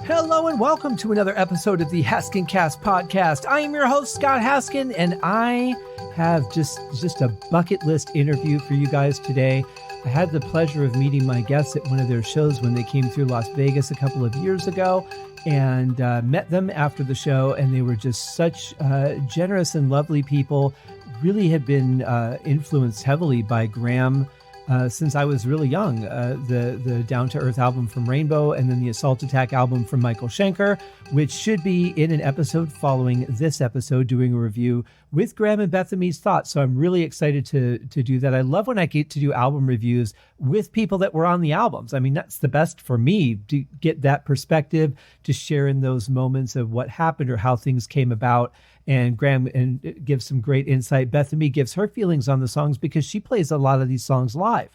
Hello and welcome to another episode of the HaskinCast Podcast. I am your host, Scott Haskin, and I have just a bucket list interview for you guys today. I had the pleasure of meeting my guests at one of their shows when they came through Las Vegas a couple of years ago, and met them after the show, and they were just such generous and lovely people. Really had been influenced heavily by Graham since I was really young. The Down to Earth album from Rainbow, and then the Assault Attack album from Michael Schenker, which should be in an episode following this episode, doing a review with Graham and Beth-Ami's thoughts. So I'm really excited to do that. I love when I get to do album reviews with people that were on the albums. I mean, that's the best for me, to get that perspective, to share in those moments of what happened or how things came about. And Graham gives some great insight. Beth-Ami gives her feelings on the songs because she plays a lot of these songs live.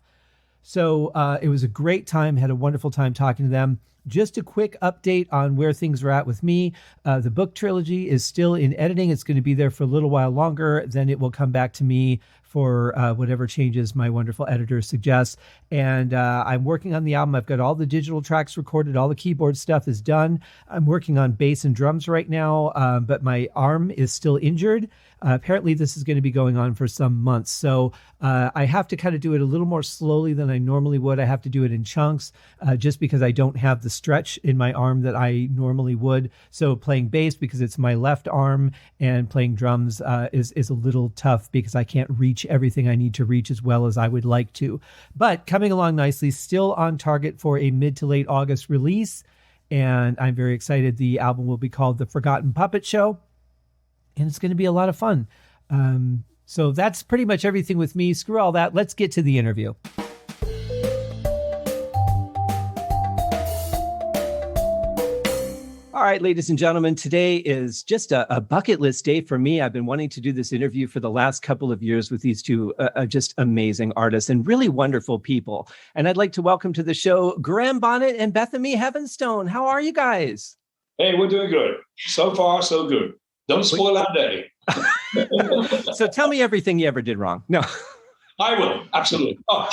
So it was a great time, had a wonderful time talking to them. Just a quick update on where things are at with me. The book trilogy is still in editing. It's going to be there for a little while longer. Then it will come back to me for whatever changes my wonderful editor suggests. And I'm working on the album. I've got all the digital tracks recorded. All the keyboard stuff is done. I'm working on bass and drums right now, but my arm is still injured. Apparently this is going to be going on for some months. So I have to kind of do it a little more slowly than I normally would. I have to do it in chunks just because I don't have the stretch in my arm that I normally would. So playing bass, because it's my left arm, and playing drums is a little tough because I can't reach everything I need to reach as well as I would like to. But coming along nicely, still on target for a mid to late August release. And I'm very excited. The album will be called The Forgotten Puppet Show, and it's going to be a lot of fun. So that's pretty much everything with me. Screw all that. Let's get to the interview. All right, ladies and gentlemen, today is just a bucket list day for me. I've been wanting to do this interview for the last couple of years with these two just amazing artists and really wonderful people. And I'd like to welcome to the show Graham Bonnet and Beth-Ami Heavenstone. How are you guys? Hey, we're doing good. So far, so good. Don't spoil our day. So tell me everything you ever did wrong. No. I will. Absolutely. Oh.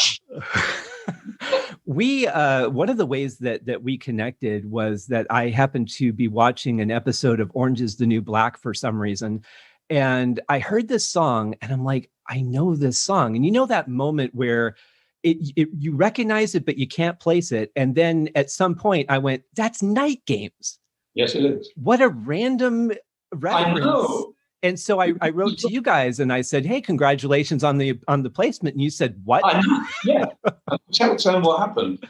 We one of the ways that we connected was that I happened to be watching an episode of Orange is the New Black for some reason. And I heard this song and I'm like, I know this song. And you know that moment where you recognize it, but you can't place it. And then at some point I went, that's Night Games. Yes, it is. What a random reference. I know. And so I wrote to you guys and I said, hey, congratulations on the placement. And you said, what? Yeah. Tell them what happened,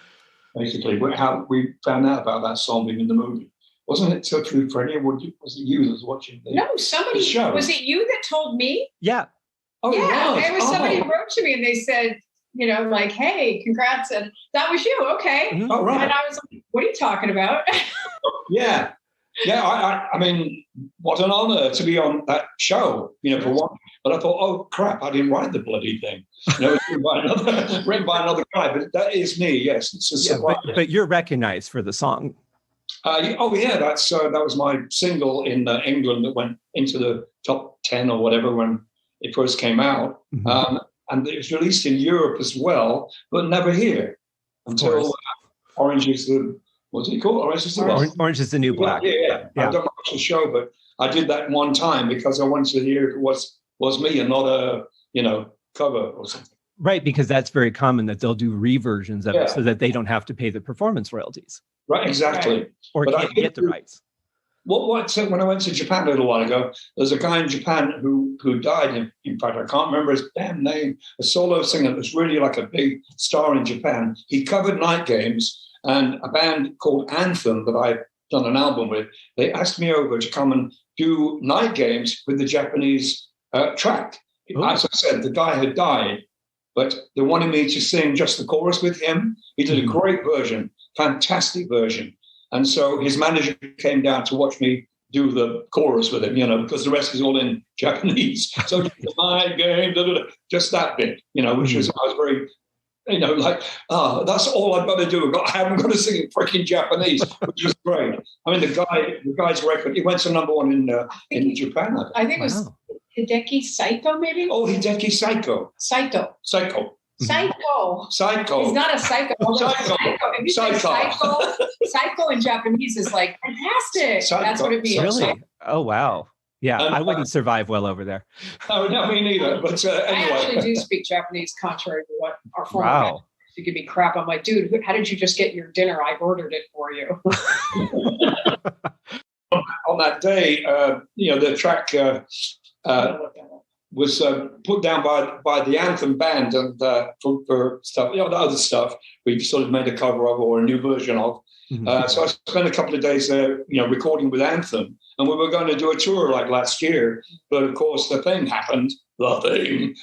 basically, how we found out about that song being in the movie. Wasn't it through Freddie, or was it you that was watching the somebody, show? Was it you that told me? Yeah. Oh, yeah, it was somebody who wrote to me and they said, like, hey, congrats. And that was you. Okay. Mm-hmm. Oh, right. And I was like, what are you talking about? Yeah. Yeah, I mean, what an honor to be on that show, for one. But I thought, oh, crap, I didn't write the bloody thing. It's written by another guy, but that is me, yes. It's a surprise. But you're recognized for the song. That was my single in England that went into the top 10 or whatever when it first came out. Mm-hmm. And it was released in Europe as well, but never here until Orange is the... What's it called? Orange is the New Black. Yeah. I don't watch the show, but I did that one time because I wanted to hear if it was me and not a cover or something. Right, because that's very common that they'll do reversions of it so that they don't have to pay the performance royalties. Right, exactly. Right. Or can't get the rights. When I went to Japan a little while ago, there's a guy in Japan who died. In fact, I can't remember his damn name. A solo singer that was really like a big star in Japan. He covered Night Games. And a band called Anthem that I've done an album with, they asked me over to come and do Night Games with the Japanese track. Ooh. As I said, the guy had died, but they wanted me to sing just the chorus with him. He did a great version, fantastic version. And so his manager came down to watch me do the chorus with him, because the rest is all in Japanese. So Night Game, just that bit, which was, I was very... that's all I've got to do. I haven't got to sing in freaking Japanese, which was great. I mean, the guy's record, he went to number one in Japan. I think it was Hideki Saito, maybe? Oh, Hideki Saito. Saito. Psycho. Psycho. He's not a psycho. Psycho. If you say psycho in Japanese is like fantastic. Psycho. That's what it means. Really? Oh, wow. Yeah, I wouldn't survive well over there. No, me neither. But I anyway. actually do speak Japanese, contrary to what our former Wow. manager used to give me crap. I'm like, dude, how did you just get your dinner? I ordered it for you. On that day, the track was put down by the Anthem band and for stuff, the other stuff we sort of made a cover of or a new version of. Mm-hmm. So I spent a couple of days there, recording with Anthem, and we were going to do a tour like last year, but of course the thing happened, and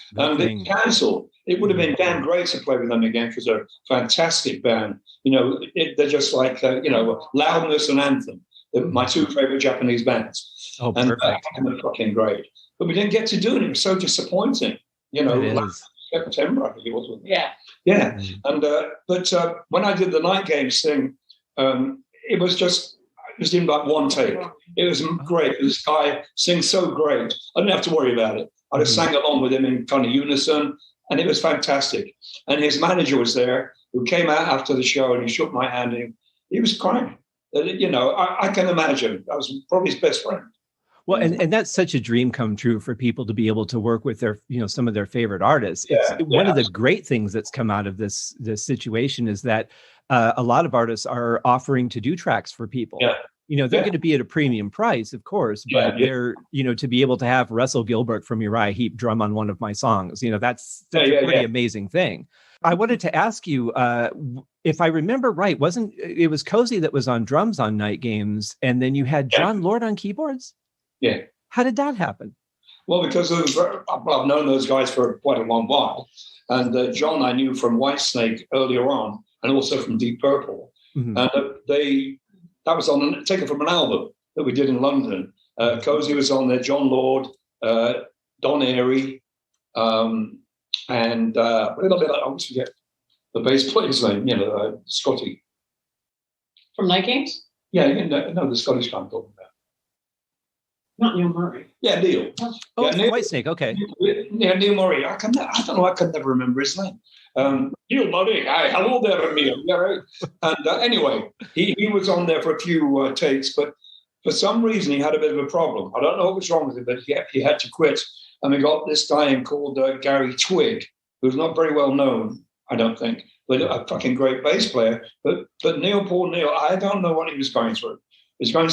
it cancelled. It would have been damn great to play with them again because they're a fantastic band. They're just like Loudness and Anthem, my two favorite Japanese bands. Oh, and perfect. they're fucking great. But we didn't get to do it. It was so disappointing. Last September, I think it was. Yeah. Yeah. Mm. And but when I did the night games thing, it was in like one take. It was great. This guy sings so great. I didn't have to worry about it. I just sang along with him in kind of unison, and it was fantastic. And his manager was there, who came out after the show, and he shook my hand, and he was crying. I can imagine. I was probably his best friend. Well, and that's such a dream come true for people to be able to work with their, some of their favorite artists. One of the great things that's come out of this situation is that a lot of artists are offering to do tracks for people. Yeah. They're going to be at a premium price, of course, but they're, to be able to have Russell Gilbert from Uriah Heep drum on one of my songs, that's a pretty amazing thing. I wanted to ask you, if I remember right, it was Cozy that was on drums on Night Games, and then you had John Lord on keyboards? Yeah. How did that happen? Well, because I've known those guys for quite a long while. And John I knew from Whitesnake earlier on, and also from Deep Purple. Mm-hmm. And that was taken from an album that we did in London. Cozy was on there, John Lord, Don Airy, and I always forget the bass player's name, Scotty. From Night Games? Yeah, the Scottish guy I'm talking about. Not Neil Murray. Yeah, Neil. Neil, Whitesnake, okay. Yeah, Neil Murray. I don't know, I can never remember his name. Neil Murray. Hi, hello there, Neil. Yeah, right. And anyway, he was on there for a few takes, but for some reason he had a bit of a problem. I don't know what was wrong with him, but he had to quit. And we got this guy in called Gary Twigg, who's not very well known, I don't think, but a fucking great bass player. But Poor Neil, I don't know what he was going through. He was going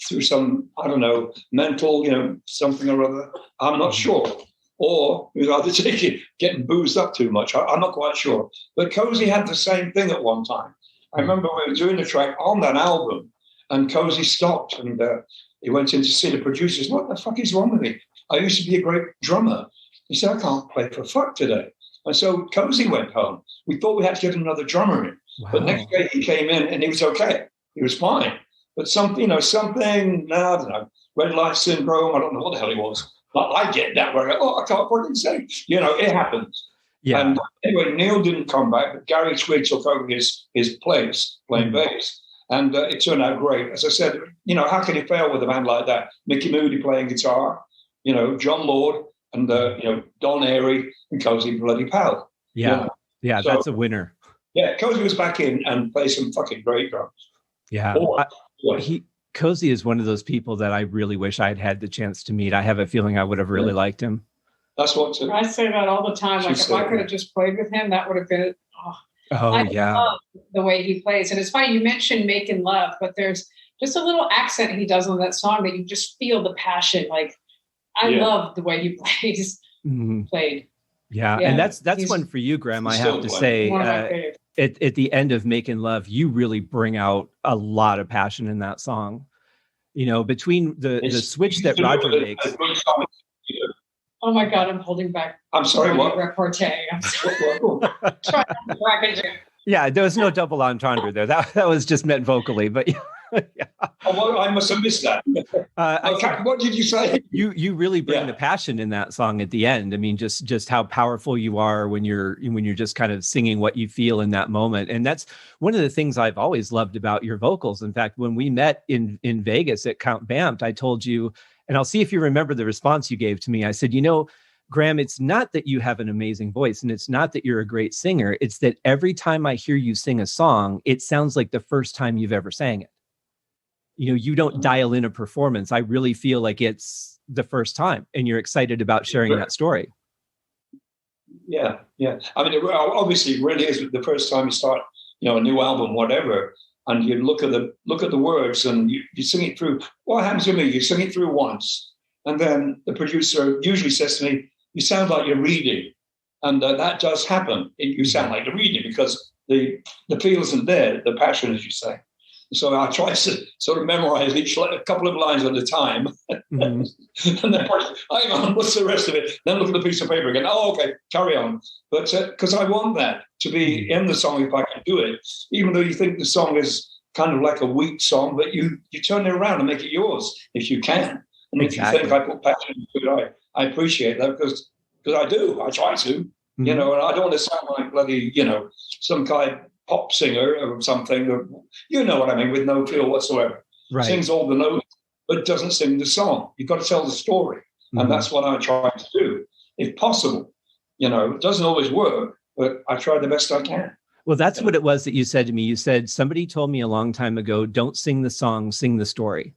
through some, I don't know, mental, something or other. I'm not sure. Or he was either getting boozed up too much. I'm not quite sure. But Cozy had the same thing at one time. I remember we were doing the track on that album, and Cozy stopped, and he went in to see the producers. What the fuck is wrong with me? I used to be a great drummer. He said, I can't play for fuck today. And so Cozy went home. We thought we had to get another drummer in. Wow. But next day he came in and he was okay. He was fine. But something, I don't know, red light syndrome, I don't know what the hell he was. But I get that where I can't fucking say. It happens. Yeah. And anyway, Neil didn't come back, but Gary Twigg took over his place playing bass. And it turned out great. As I said, how can you fail with a band like that? Mickey Moody playing guitar, John Lord and, Don Airy and Cozy bloody Powell. Yeah. Yeah, so, that's a winner. Yeah, Cozy was back in and played some fucking great drums. Yeah. Cozy is one of those people that I really wish I had had the chance to meet. I have a feeling I would have really liked him. That's what I say that all the time. Like, if I could have just played with him, that would have been. I love the way he plays, and it's funny you mentioned "Making Love," but there's just a little accent he does on that song that you just feel the passion. Like, I love the way he plays. Played. Yeah, and that's one for you, Graham. I have to say, at the end of "Making Love," you really bring out a lot of passion in that song. Between the switch that Roger makes. Oh my God, I'm holding back. I'm sorry, what? Repartee. I'm sorry. Yeah, there was no double entendre there. That was just meant vocally, but yeah. Oh, well, I must have missed that. What did you say? You really bring the passion in that song at the end. I mean, just how powerful you are when you're just kind of singing what you feel in that moment. And that's one of the things I've always loved about your vocals. In fact, when we met in Vegas at Count Bamped, I told you, and I'll see if you remember the response you gave to me. I said, Graham, it's not that you have an amazing voice and it's not that you're a great singer. It's that every time I hear you sing a song, it sounds like the first time you've ever sang it. You don't dial in a performance. I really feel like it's the first time and you're excited about sharing that story. Yeah. I mean, obviously it really is the first time you start, a new album, whatever, and you look at the words and you sing it through. What happens to me? You sing it through once, and then the producer usually says to me, "You sound like you're reading," and that does happen. You sound like you're reading because the feel isn't there, the passion, as you say. So I try to sort of memorize a couple of lines at a time. Mm-hmm. And then, hang on, what's the rest of it? Then look at the piece of paper again. Oh, okay, carry on. But because I want that to be in the song if I can do it, even though you think the song is kind of like a weak song, but you turn it around and make it yours if you can. And if you think I put passion into it, I appreciate that because I do. I try to, mm-hmm. And I don't want to sound like bloody, some kind of pop singer or something, what I mean, with no feel whatsoever. Right. Sings all the notes, but doesn't sing the song. You've got to tell the story. Mm-hmm. And that's what I try to do, if possible. It doesn't always work, but I try the best I can. Well, that's what it was that you said to me. You said, somebody told me a long time ago, don't sing the song, sing the story.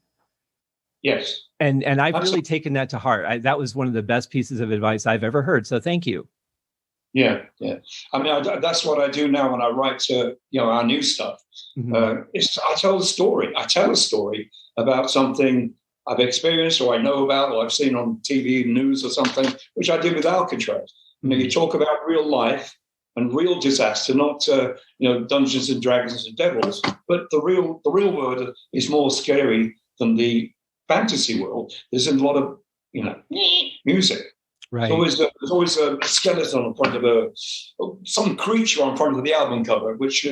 Yes. And I've really taken that to heart. That was one of the best pieces of advice I've ever heard. So thank you. Yeah. I mean, that's what I do now when I write, our new stuff. Mm-hmm. I tell a story. I tell a story about something I've experienced or I know about or I've seen on TV news or something, which I did with Alcatraz. Mm-hmm. You talk about real life and real disaster, not Dungeons and Dragons and devils, but the real world is more scary than the fantasy world. There's a lot of music. Right. There's always a skeleton in front of some creature on front of the album cover, which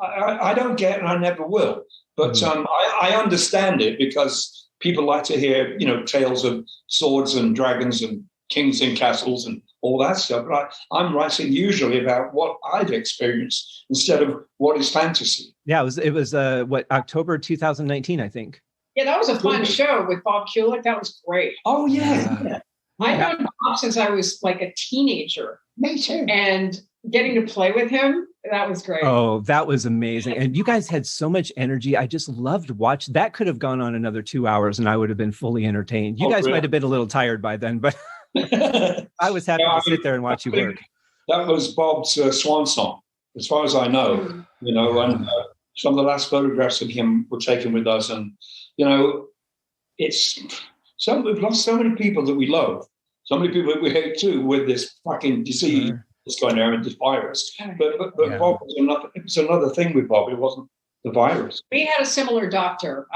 I don't get and I never will. But I understand it because people like to hear, tales of swords and dragons and kings and castles and all that stuff. But I'm writing usually about what I've experienced instead of what is fantasy. Yeah, it was October 2019, I think. Yeah, that was a fun show with Bob Kulick. That was great. Oh, yeah. I've known Bob since I was like a teenager. Me too. And getting to play with him, that was great. Oh, that was amazing. And you guys had so much energy. I just loved watching. That could have gone on another 2 hours and I would have been fully entertained. You guys might have been a little tired by then, but I was happy to sit there and watch you work. That was Bob's swan song, as far as I know, and some of the last photographs of him were taken with us. And, we've lost so many people that we love, so many people that we hate too, with this fucking disease that's going around, this virus. But Bob it was another thing with Bob. It wasn't the virus. We had a similar doctor,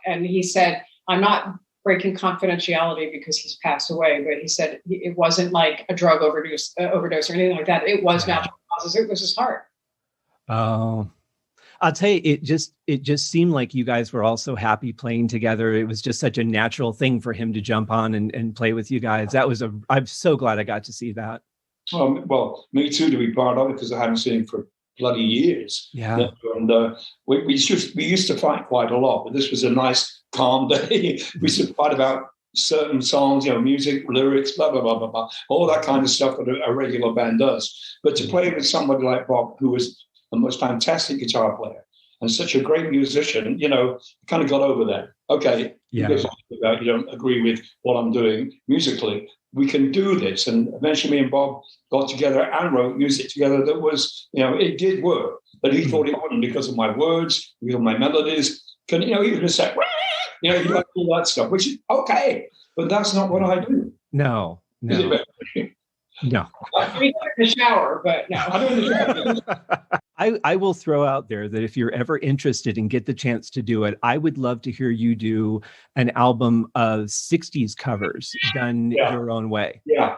and he said, I'm not breaking confidentiality because he's passed away, but he said it wasn't like a drug overdose or anything like that. It was natural causes. It was his heart. Oh. I'll tell you, it just seemed like you guys were all so happy playing together. It was just such a natural thing for him to jump on and play with you guys. I'm so glad I got to see that. Well, me too, to be part of it, because I hadn't seen him for bloody years. Yeah. And we used to fight quite a lot, but this was a nice, calm day. We used to fight about certain songs, music, lyrics, blah, blah, blah, blah, blah, all that kind of stuff that a regular band does. But to play with somebody like Bob, who was the most fantastic guitar player and such a great musician, kind of got over that. Okay, you don't agree with what I'm doing musically. We can do this. And eventually me and Bob got together and wrote music together that was, it did work. But he thought it wouldn't because of my words, because of my melodies. Even a set, you like all that stuff, which is okay. But that's not what I do. No. No. We do it in the shower, but no. I do it in the shower. I will throw out there that if you're ever interested and get the chance to do it, I would love to hear you do an album of 60s covers done your own way. Yeah.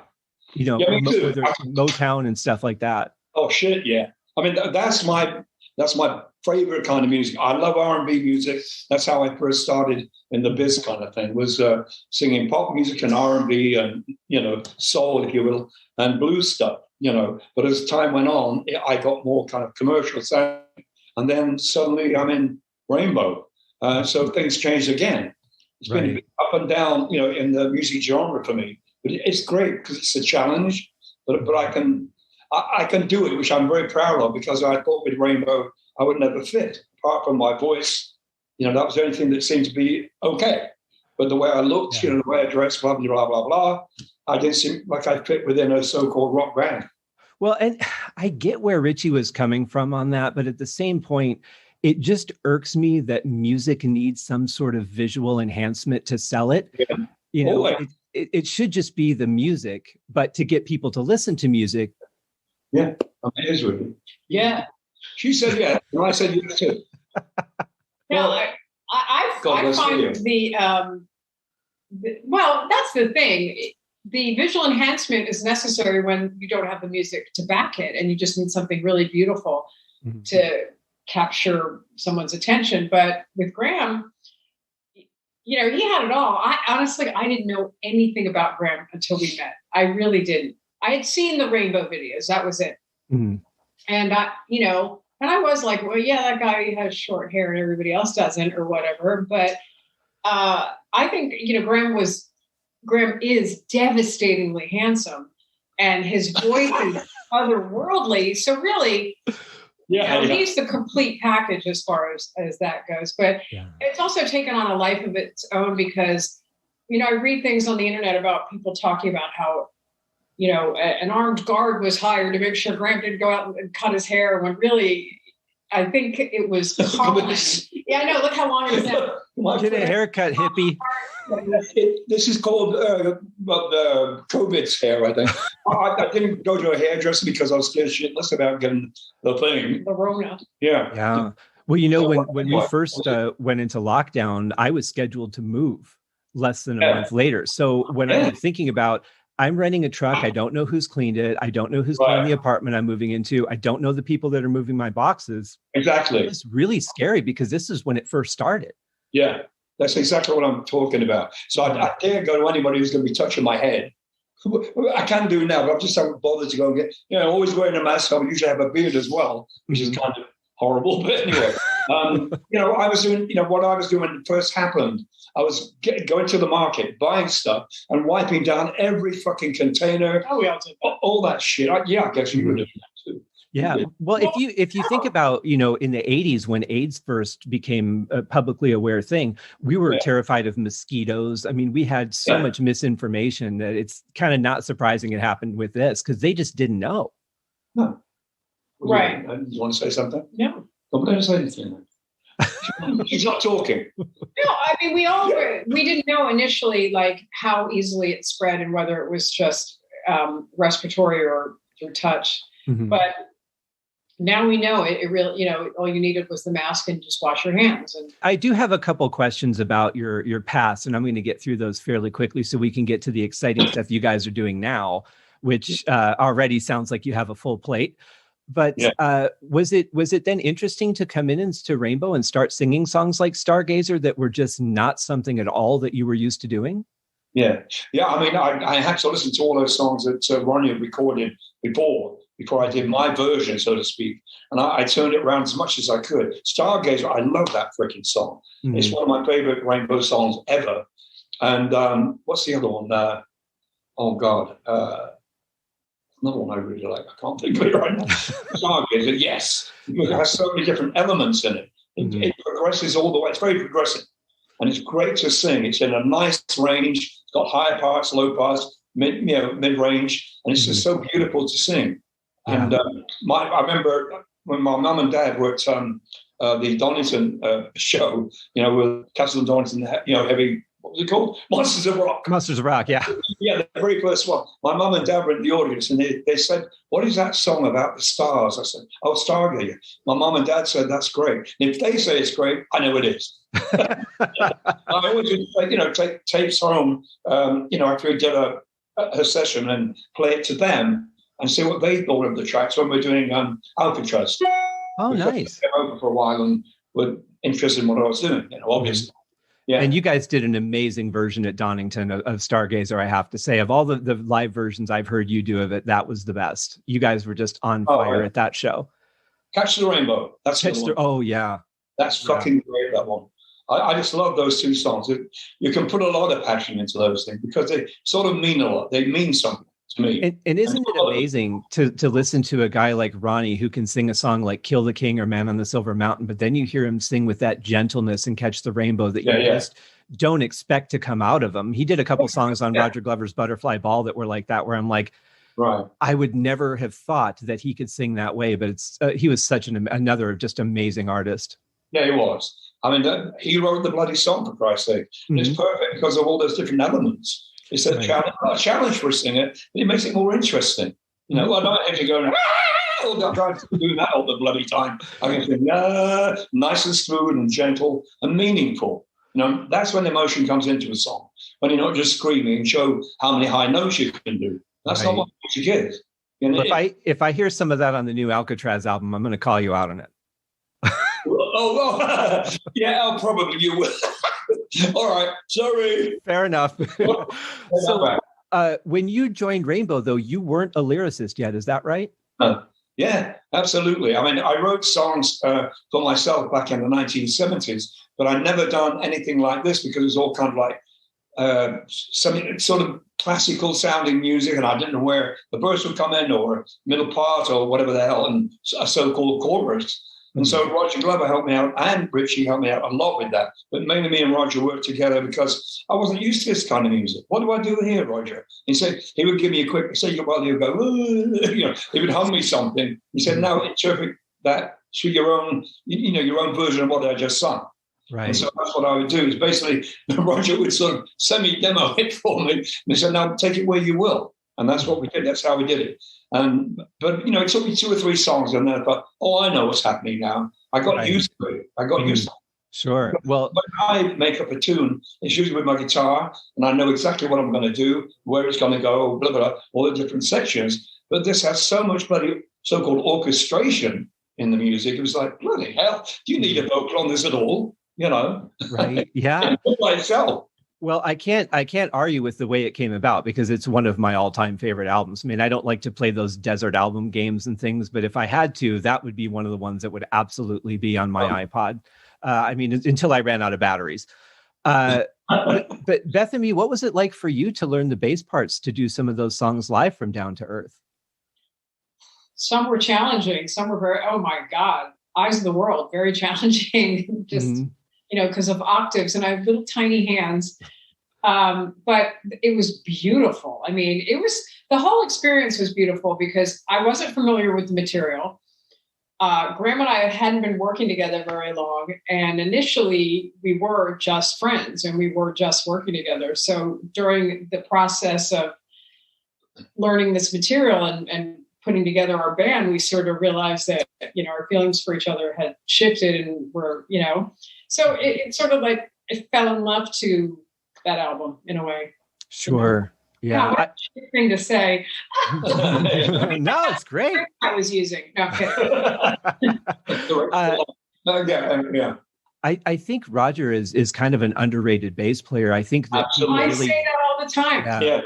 Whether it's Motown and stuff like that. Oh, shit, yeah. I mean, that's my favorite kind of music. I love R&B music. That's how I first started in the biz kind of thing, was singing pop music and R&B and, soul, if you will, and blues stuff, But as time went on, I got more kind of commercial sound. And then suddenly I'm in Rainbow. So things changed again. It's been up and down, in the music genre for me. But it's great because it's a challenge. But I can do it, which I'm very proud of, because I thought with Rainbow I would never fit, apart from my voice. That was the only thing that seemed to be okay. But the way I looked, the way I dressed, blah, blah, blah, blah, blah, I didn't seem like I fit within a so-called rock band. Well, and I get where Richie was coming from on that, but at the same point, it just irks me that music needs some sort of visual enhancement to sell it. Yeah. It should just be the music, but to get people to listen to music. Yeah, it is really. Yeah. She said yeah, and I said yes too. I find well, that's the thing. The visual enhancement is necessary when you don't have the music to back it, and you just need something really beautiful to capture someone's attention. But with Graham, he had it all. I didn't know anything about Graham until we met. I really didn't. I had seen the Rainbow videos. That was it. Mm-hmm. And I was like, well, yeah, that guy has short hair and everybody else doesn't, or whatever. But I think, Graham is devastatingly handsome, and his voice is otherworldly. So really, he's the complete package as far as that goes. But it's also taken on a life of its own because, I read things on the internet about people talking about how, an armed guard was hired to make sure Graham didn't go out and cut his hair, when really, I think it was common. Yeah, I know. Look how long it is now. Get a haircut, hippie. This is called COVID's hair, I think. I didn't go to a hairdresser because I was scared shitless about getting the thing. The Rona. Yeah. Well, when we first went into lockdown, I was scheduled to move less than a month later. So when I'm thinking about, I'm renting a truck, I don't know who's cleaned it. I don't know who's cleaned the apartment I'm moving into. I don't know the people that are moving my boxes. Exactly. It's really scary because this is when it first started. Yeah, that's exactly what I'm talking about. So I can't go to anybody who's going to be touching my head. I can do now, but I just haven't bothered to go and get, always wearing a mask. I would usually have a beard as well, which is kind of horrible. But anyway, I was doing, what I was doing when it first happened. I was going to the market, buying stuff, and wiping down every fucking container. Oh, yeah, all that shit. I guess you would have that too. Yeah. Well, if you think about, in the 80s when AIDS first became a publicly aware thing, we were terrified of mosquitoes. I mean, we had so much misinformation that it's kind of not surprising it happened with this because they just didn't know. No. Right. You want to say something? No. I'm going to say anything. He's not talking. No, I mean, we didn't know initially, like, how easily it spread and whether it was just respiratory or through touch. Mm-hmm. But now we know it really, all you needed was the mask and just wash your hands. And I do have a couple questions about your past, and I'm going to get through those fairly quickly so we can get to the exciting stuff you guys are doing now, which already sounds like you have a full plate. But was it then interesting to come in into Rainbow and start singing songs like Stargazer that were just not something at all that you were used to doing? Yeah. I mean, I had to listen to all those songs that Ronnie recorded before I did my version, so to speak. And I turned it around as much as I could. Stargazer, I love that freaking song. Mm-hmm. It's one of my favorite Rainbow songs ever. And what's the other one? Another one I really like. I can't think of it right now. Stargazer, yes. Because it has so many different elements in it. It progresses all the way. It's very progressive. And it's great to sing. It's in a nice range. It's got higher parts, low parts, mid-range. And it's just so beautiful to sing. Yeah. And I remember when my mum and dad worked on the Donington show, with Castle Donington, heavy, what was it called? Monsters of Rock. Monsters of Rock, yeah. Yeah, the very first one. My mum and dad were in the audience, and they said, "What is that song about the stars?" I said, "Oh, Stargazer." My mum and dad said, "That's great." And if they say it's great, I know it is. I always, take tapes home, after we did a session and play it to them and see what they thought of the tracks when we're doing Alcatraz. Oh, nice. They were over for a while and were interested in what I was doing, obviously. Mm-hmm. Yeah. And you guys did an amazing version at Donington of Stargazer, I have to say. Of all the live versions I've heard you do of it, that was the best. You guys were just on fire at that show. Catch the Rainbow. That's the one. Oh, yeah. That's fucking great, that one. I just love those two songs. You can put a lot of passion into those things because they sort of mean a lot. They mean something to me. And isn't it amazing to listen to a guy like Ronnie who can sing a song like Kill the King or Man on the Silver Mountain, but then you hear him sing with that gentleness and Catch the Rainbow that you just don't expect to come out of him. He did a couple songs on Roger Glover's Butterfly Ball that were like that, where I'm like, right, I would never have thought that he could sing that way, but it's he was such another just amazing artist. Yeah, he was. I mean, he wrote the bloody song, for Christ's sake. Mm-hmm. It's perfect because of all those different elements. It's a challenge for a singer, but it makes it more interesting. You know, I don't have to go, I'm trying to do that all the bloody time. I can say, nice and smooth and gentle and meaningful. You know, that's when emotion comes into a song. When you're not just screaming and show how many high notes you can do. That's not what music is. You know, if I hear some of that on the new Alcatraz album, I'm going to call you out on it. Yeah, probably you will. All right, sorry. Fair enough. So, when you joined Rainbow, though, you weren't a lyricist yet. Is that right? Yeah, absolutely. I mean, I wrote songs for myself back in the 1970s, but I'd never done anything like this because it was all kind of like something sort of classical sounding music, and I didn't know where the verse would come in or middle part or whatever the hell, and a so-called chorus. And so Roger Glover helped me out, and Richie helped me out a lot with that. But mainly me and Roger worked together because I wasn't used to this kind of music. What do I do here, Roger? He said he would give me a quick, say, well, he would go, you know, he would hum me something. He said, now interpret that to your own, you know, your own version of what I just sung. Right. And so that's what I would do. Is basically Roger would sort of semi-demo it for me, and he said, now take it where you will. And that's what we did. That's how we did it. But, you know, it took me 2 or 3 songs, and then I thought, I know what's happening now. I got used to it. Used to it. Sure. Well, when I make up a tune, it's usually with my guitar, and I know exactly what I'm going to do, where it's going to go, blah, blah, blah, all the different sections. But this has so much bloody so-called orchestration in the music. It was like, bloody hell, do you need a vocal on this at all? You know? Right. Yeah. By itself. Well, I can't argue with the way it came about because it's one of my all-time favorite albums. I mean, I don't like to play those desert album games and things, but if I had to, that would be one of the ones that would absolutely be on my iPod. I mean, until I ran out of batteries. But Beth-Ami, what was it like for you to learn the bass parts to do some of those songs live from Down to Earth? Some were challenging. Some were very, oh my God, Eyes of the World, very challenging. Just, you know, because of octaves, and I have little tiny hands. But it was beautiful. I mean, the whole experience was beautiful because I wasn't familiar with the material. Graham and I hadn't been working together very long. And initially we were just friends and we were just working together. So during the process of learning this material and putting together our band, we sort of realized that, you know, our feelings for each other had shifted and were, you know, so it sort of like, it fell in love to that album in a way. Sure. Yeah. What a thing to say. No, it's great. I was using. No, yeah. I think Roger is kind of an underrated bass player. I think that I say that all the time. Yeah.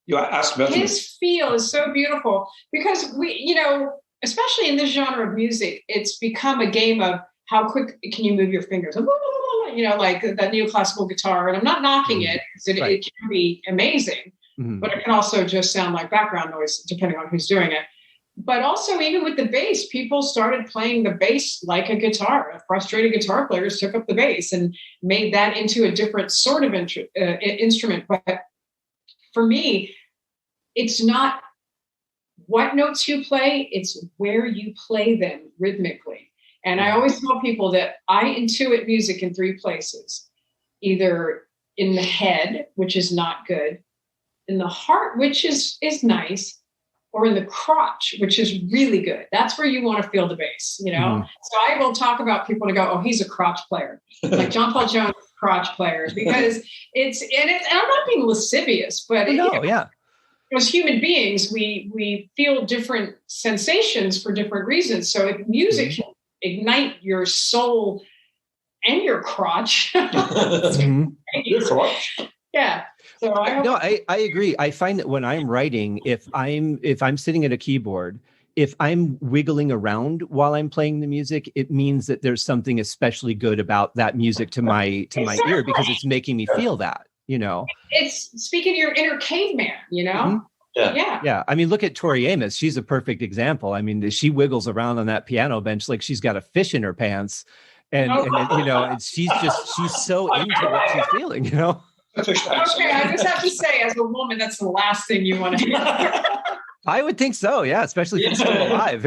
You asked Beth. His feel is so beautiful because we, you know, especially in this genre of music, it's become a game of how quick can you move your fingers? You know, like that neoclassical guitar. And I'm not knocking it because it can be amazing, but it can also just sound like background noise depending on who's doing it. But also even with the bass, people started playing the bass like a guitar. Frustrated guitar players took up the bass and made that into a different sort of instrument. But for me, it's not what notes you play, it's where you play them rhythmically. And I always tell people that I intuit music in 3 places, either in the head, which is not good, in the heart, which is nice, or in the crotch, which is really good. That's where you want to feel the bass, you know? So I will talk about people to go, oh, he's a crotch player, like John Paul Jones, crotch player, because and I'm not being lascivious, but as human beings, we feel different sensations for different reasons. So if music can ignite your soul and your crotch. Your crotch. Yeah. So I agree. I find that when I'm writing, if I'm sitting at a keyboard if I'm wiggling around while I'm playing the music, it means that there's something especially good about that music to my ear, because it's making me feel that, It's speaking to your inner caveman, Mm-hmm. Yeah. I mean, look at Tori Amos. She's a perfect example. I mean, she wiggles around on that piano bench like she's got a fish in her pants. And she's so into what she's feeling, Okay, I just have to say, as a woman, that's the last thing you want to hear. I would think so, yeah, especially if it's still alive.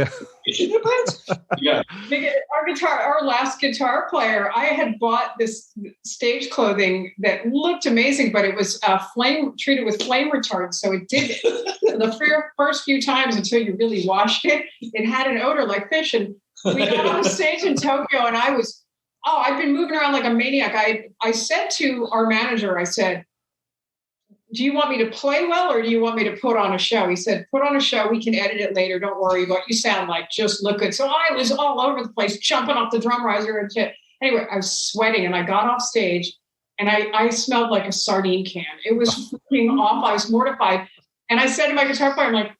Yeah. Our last guitar player, I had bought this stage clothing that looked amazing, but it was treated with flame retardant, so it did the first few times until you really washed it. It had an odor like fish, and we got on the stage in Tokyo, and I've been moving around like a maniac. I said to our manager, I said, do you want me to play well, or do you want me to put on a show? He said, put on a show. We can edit it later. Don't worry about you sound like, just look good. So I was all over the place, jumping off the drum riser and shit. Anyway, I was sweating, and I got off stage, and I smelled like a sardine can. It was freaking awful. I was mortified. And I said to my guitar player, I'm like,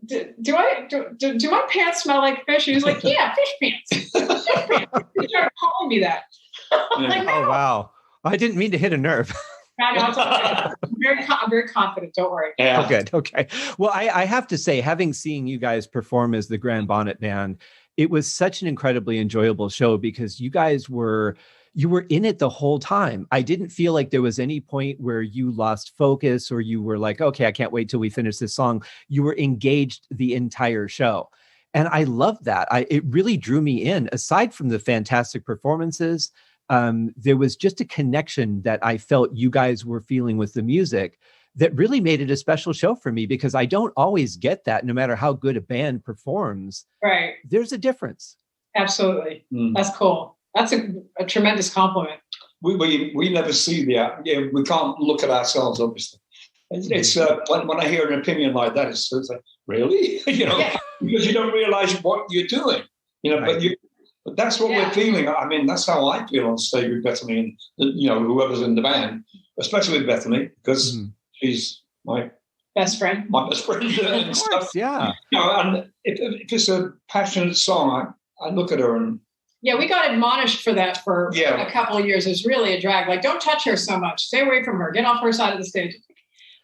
do my pants smell like fish? He was like, yeah, fish pants. Fish pants. He started calling me that. Like, no. Oh, wow. I didn't mean to hit a nerve. I know, it's okay. I'm very confident. Don't worry. Yeah. Oh, good. Okay. Well, I have to say, having seen you guys perform as the Grand Bonnet Band, it was such an incredibly enjoyable show, because you guys were in it the whole time. I didn't feel like there was any point where you lost focus, or you were like, okay, I can't wait till we finish this song. You were engaged the entire show. And I loved that. It really drew me in. Aside from the fantastic performances, there was just a connection that I felt you guys were feeling with the music that really made it a special show for me, because I don't always get that. No matter how good a band performs, right? There's a difference. Absolutely. That's cool. That's a tremendous compliment. We never see we can't look at ourselves, obviously. It's when I hear an opinion like that, it's like, really? Because you don't realize what you're doing, right. But that's what we're feeling. I mean, that's how I feel on stage with Beth-Ami and, whoever's in the band, especially with Beth-Ami, because she's my best friend. My best friend. And stuff. Yeah. And if it's a passionate song, I look at her and... Yeah, we got admonished for that for a couple of years. It was really a drag. Like, don't touch her so much. Stay away from her. Get off her side of the stage.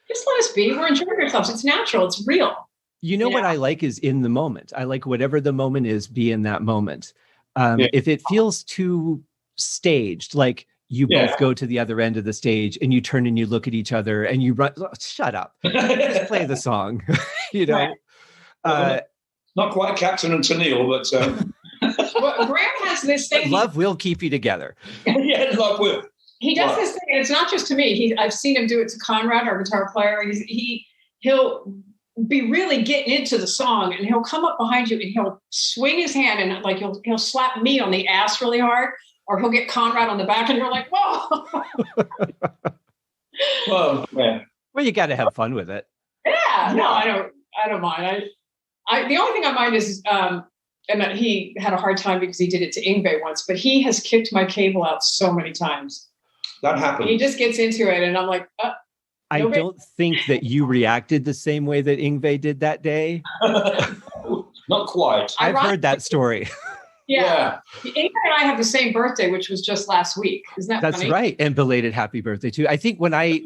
Just let us be. We're enjoying ourselves. It's natural. It's real. What I like is in the moment. I like whatever the moment is, be in that moment. If it feels too staged, like you both go to the other end of the stage and you turn and you look at each other and you run, shut up, just play the song, Right. Not quite Captain and Tennille, but... Well, Graham has this thing. Love will keep you together. Yeah, love will. He does this thing, and it's not just to me. I've seen him do it to Conrad, our guitar player. He'll be really getting into the song, and he'll come up behind you and he'll swing his hand, and like he'll slap me on the ass really hard, or he'll get Conrad on the back, and you're like, whoa. Well, you got to have fun with it. Yeah, no, I don't mind. I the only thing I mind is and that he had a hard time because he did it to Yngwie once, but he has kicked my cable out so many times. That happened. He just gets into it, and I'm like, I don't think that you reacted the same way that Yngwie did that day. Not quite. I've heard that story. Yeah. Yngwie and I have the same birthday, which was just last week. Isn't that That's funny? right. And belated happy birthday too. I think when I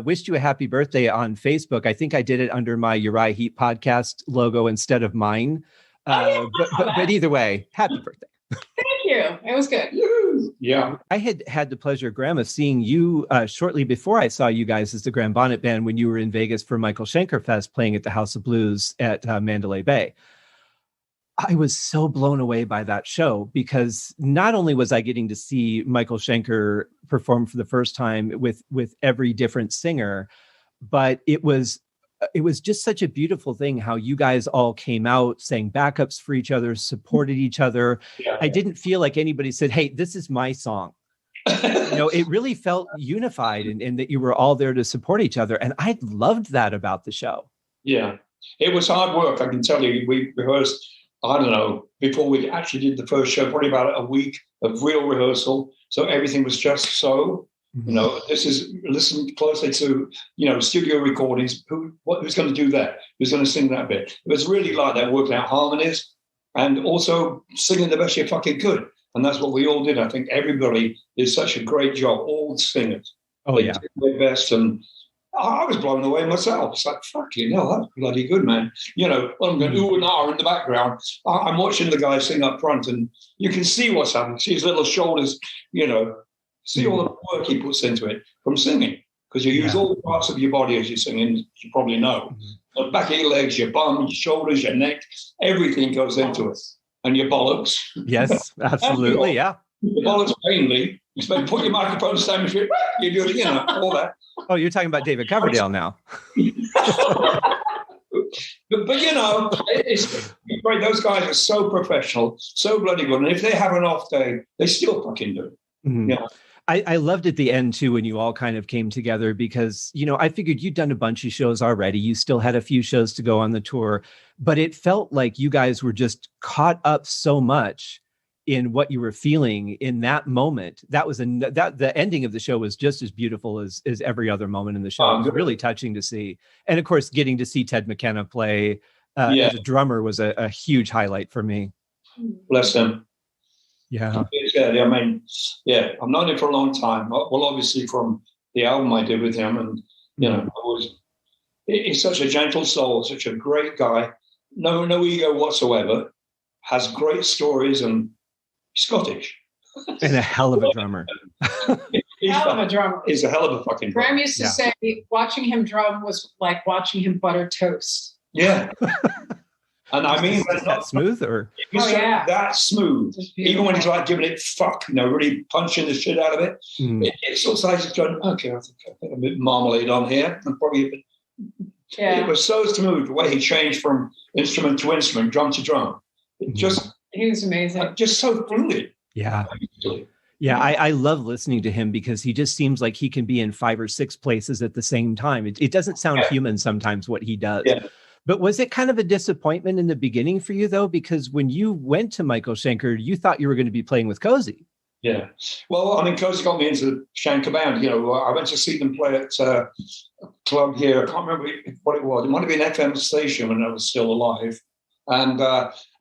wished you a happy birthday on Facebook, I think I did it under my Uriah Heep podcast logo instead of mine. But either way, happy birthday. Thank you. It was good. Yeah. I had the pleasure, Graham, of seeing you shortly before I saw you guys as the Grand Bonnet Band when you were in Vegas for Michael Schenker Fest playing at the House of Blues at Mandalay Bay. I was so blown away by that show because not only was I getting to see Michael Schenker perform for the first time with every different singer, but it was just such a beautiful thing how you guys all came out, sang backups for each other, supported each other. Yeah. I didn't feel like anybody said, hey, this is my song. It really felt unified and that you were all there to support each other. And I loved that about the show. Yeah, it was hard work. I can tell you, we rehearsed, I don't know, before we actually did the first show, probably about a week of real rehearsal. So everything was just so. You know, listen closely to, you know, studio recordings. Who's going to do that? Who's going to sing that bit? It was really like that, working out harmonies and also singing the best you fucking could. And that's what we all did. I think everybody did such a great job, all the singers. Oh, yeah. Did their best. And I was blown away myself. It's like, fucking hell, that's bloody good, man. You know, I'm going ooh and ah in the background. I'm watching the guy sing up front, and you can see what's happening. See his little shoulders, you know, see all the work he puts into it from singing, because you use all parts of your body as you're singing, as you probably know. The back of your legs, your bum, your shoulders, your neck, everything goes into it. And your bollocks. Yes, absolutely, yeah. Your bollocks mainly. You put your microphone stand, you do it, you know, all that. Oh, you're talking about David Coverdale now. but you know, those guys are so professional, so bloody good. And if they have an off day, they still fucking do it. Mm-hmm. Yeah. I loved at the end, too, when you all kind of came together, because, you know, I figured you'd done a bunch of shows already. You still had a few shows to go on the tour, but it felt like you guys were just caught up so much in what you were feeling in that moment. That was the ending of the show was just as beautiful as every other moment in the show. It was really touching to see. And of course, getting to see Ted McKenna play as a drummer was a huge highlight for me. Bless him. Yeah. I mean, I've known him for a long time. Well, obviously from the album I did with him, and you know, he's such a gentle soul, such a great guy. No ego whatsoever. Has great stories, and Scottish. And a hell of a drummer. Hell of a drummer. He's a hell of a fucking drummer. Graham used to say watching him drum was like watching him butter toast. Yeah. And I mean, is that smooth or? That smooth. Even when he's like giving it fuck, you know, really punching the shit out of it. It's sort of like just going, okay, I think I put a bit of marmalade on here. And probably a bit. Yeah. It was so smooth the way he changed from instrument to instrument, drum to drum. He was amazing. Just so fluid. Yeah. Yeah, I love listening to him because he just seems like he can be in 5 or 6 places at the same time. It doesn't sound human sometimes what he does. Yeah. But was it kind of a disappointment in the beginning for you, though? Because when you went to Michael Schenker, you thought you were going to be playing with Cozy. Yeah. Well, I mean, Cozy got me into Schenker Band. You know, I went to see them play at a club here. I can't remember what it was. It might have been FM station when I was still alive. And